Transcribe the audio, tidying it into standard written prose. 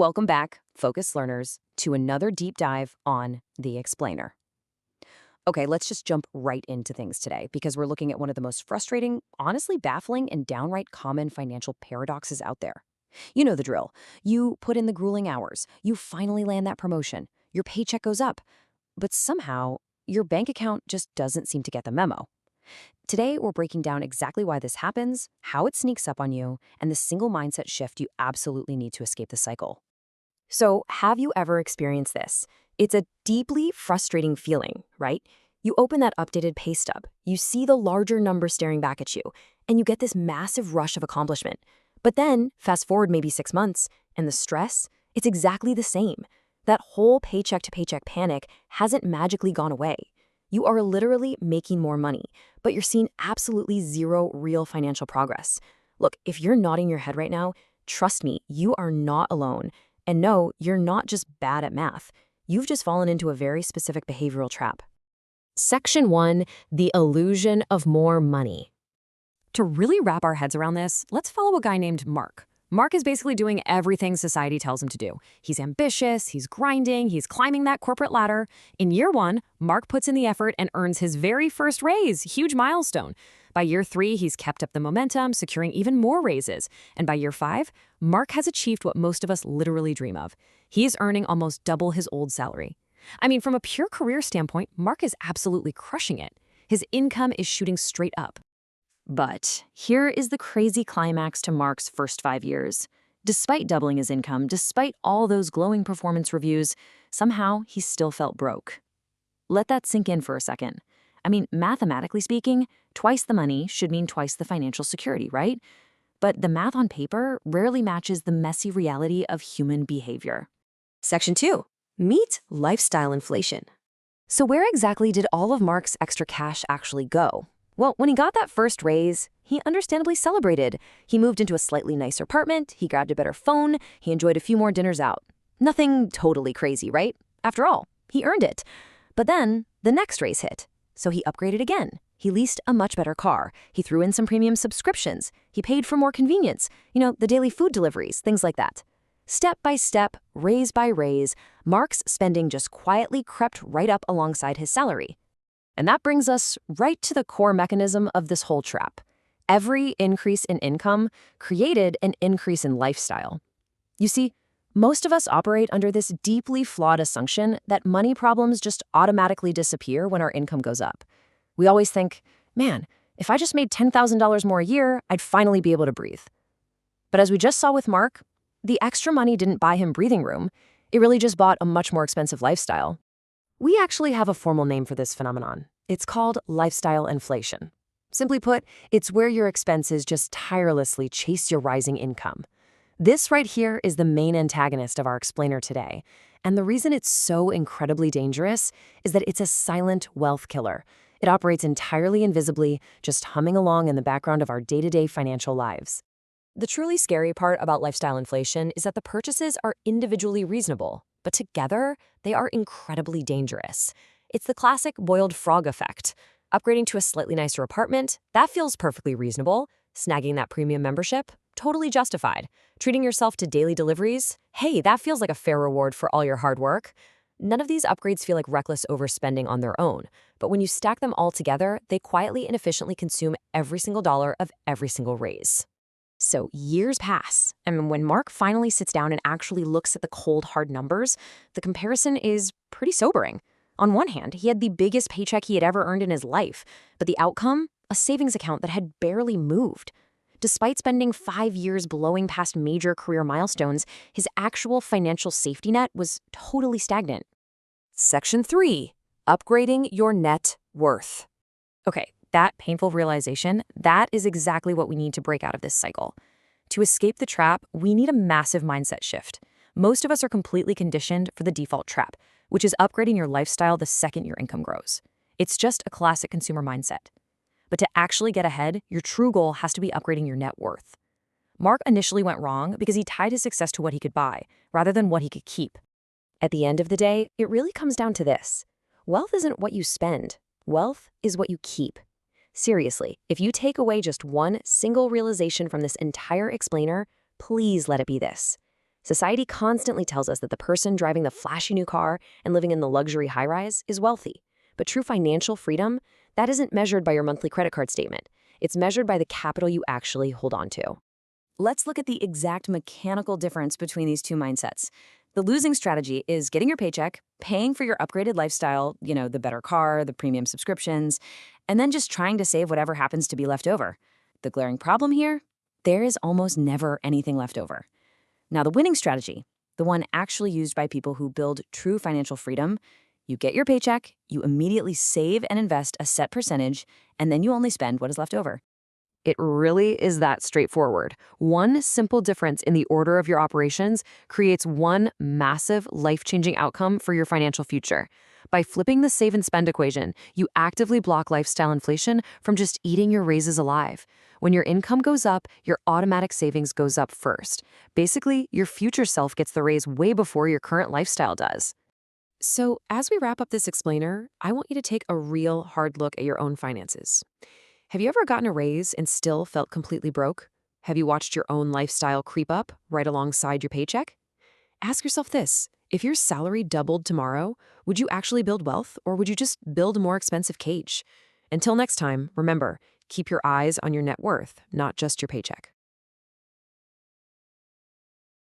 Welcome back, focused learners, to another deep dive on The Explainer. Okay, let's just jump right into things today because we're looking at one of the most frustrating, honestly baffling, and downright common financial paradoxes out there. You know the drill. You put in the grueling hours, you finally land that promotion, your paycheck goes up, but somehow your bank account just doesn't seem to get the memo. Today, we're breaking down exactly why this happens, how it sneaks up on you, and the single mindset shift you absolutely need to escape the cycle. So, have you ever experienced this? It's a deeply frustrating feeling, right? You open that updated pay stub, you see the larger number staring back at you, and you get this massive rush of accomplishment. But then, fast forward maybe 6 months, and the stress, it's exactly the same. That whole paycheck to paycheck panic hasn't magically gone away. You are literally making more money, but you're seeing absolutely zero real financial progress. Look, if you're nodding your head right now, trust me, you are not alone. And no, you're not just bad at math. You've just fallen into a very specific behavioral trap. Section 1, the illusion of more money. To really wrap our heads around this, let's follow a guy named Mark. Mark is basically doing everything society tells him to do. He's ambitious, he's grinding, he's climbing that corporate ladder. In year 1, Mark puts in the effort and earns his very first raise, huge milestone. By year 3, he's kept up the momentum, securing even more raises. And by year 5, Mark has achieved what most of us literally dream of. He is earning almost double his old salary. I mean, from a pure career standpoint, Mark is absolutely crushing it. His income is shooting straight up. But here is the crazy climax to Mark's first 5 years. Despite doubling his income, despite all those glowing performance reviews, somehow he still felt broke. Let that sink in for a second. I mean, mathematically speaking, twice the money should mean twice the financial security, right? But the math on paper rarely matches the messy reality of human behavior. Section 2. Meet lifestyle inflation. So where exactly did all of Mark's extra cash actually go? Well, when he got that first raise, he understandably celebrated. He moved into a slightly nicer apartment, he grabbed a better phone, he enjoyed a few more dinners out. Nothing totally crazy, right? After all, he earned it. But then, the next raise hit. So he upgraded again. He leased a much better car. He threw in some premium subscriptions. He paid for more convenience. The daily food deliveries, things like that. Step by step, raise by raise, Mark's spending just quietly crept right up alongside his salary. And that brings us right to the core mechanism of this whole trap. Every increase in income created an increase in lifestyle. You see, most of us operate under this deeply flawed assumption that money problems just automatically disappear when our income goes up. We always think, man, if I just made $10,000 more a year, I'd finally be able to breathe. But as we just saw with Mark, the extra money didn't buy him breathing room. It really just bought a much more expensive lifestyle. We actually have a formal name for this phenomenon. It's called lifestyle inflation. Simply put, it's where your expenses just tirelessly chase your rising income. This right here is the main antagonist of our explainer today. And the reason it's so incredibly dangerous is that it's a silent wealth killer. It operates entirely invisibly, just humming along in the background of our day-to-day financial lives. The truly scary part about lifestyle inflation is that the purchases are individually reasonable, but together, they are incredibly dangerous. It's the classic boiled frog effect. Upgrading to a slightly nicer apartment, that feels perfectly reasonable. Snagging that premium membership, totally justified. Treating yourself to daily deliveries, hey, that feels like a fair reward for all your hard work. None of these upgrades feel like reckless overspending on their own, but when you stack them all together, they quietly and efficiently consume every single dollar of every single raise. So years pass, and when Mark finally sits down and actually looks at the cold, hard numbers, the comparison is pretty sobering. On one hand, he had the biggest paycheck he had ever earned in his life, but the outcome? A savings account that had barely moved. Despite spending 5 years blowing past major career milestones, his actual financial safety net was totally stagnant. Section 3. Upgrading your net worth. Okay, that painful realization, that is exactly what we need to break out of this cycle. To escape the trap, we need a massive mindset shift. Most of us are completely conditioned for the default trap, which is upgrading your lifestyle the second your income grows. It's just a classic consumer mindset. But to actually get ahead, your true goal has to be upgrading your net worth. Mark initially went wrong because he tied his success to what he could buy, rather than what he could keep. At the end of the day, it really comes down to this. Wealth isn't what you spend. Wealth is what you keep. Seriously, if you take away just one single realization from this entire explainer, please let it be this. Society constantly tells us that the person driving the flashy new car and living in the luxury high-rise is wealthy. But true financial freedom, that isn't measured by your monthly credit card statement. It's measured by the capital you actually hold on to. Let's look at the exact mechanical difference between these two mindsets. The losing strategy is getting your paycheck, paying for your upgraded lifestyle, the better car, the premium subscriptions, and then just trying to save whatever happens to be left over. The glaring problem here? There is almost never anything left over. Now, the winning strategy, the one actually used by people who build true financial freedom, you get your paycheck, you immediately save and invest a set percentage, and then you only spend what is left over. It really is that straightforward. One simple difference in the order of your operations creates one massive life-changing outcome for your financial future. By flipping the save and spend equation, you actively block lifestyle inflation from just eating your raises alive. When your income goes up, your automatic savings goes up first. Basically, your future self gets the raise way before your current lifestyle does. So, as we wrap up this explainer, I want you to take a real hard look at your own finances. Have you ever gotten a raise and still felt completely broke? Have you watched your own lifestyle creep up right alongside your paycheck? Ask yourself this. If your salary doubled tomorrow, would you actually build wealth or would you just build a more expensive cage? Until next time, remember, keep your eyes on your net worth, not just your paycheck.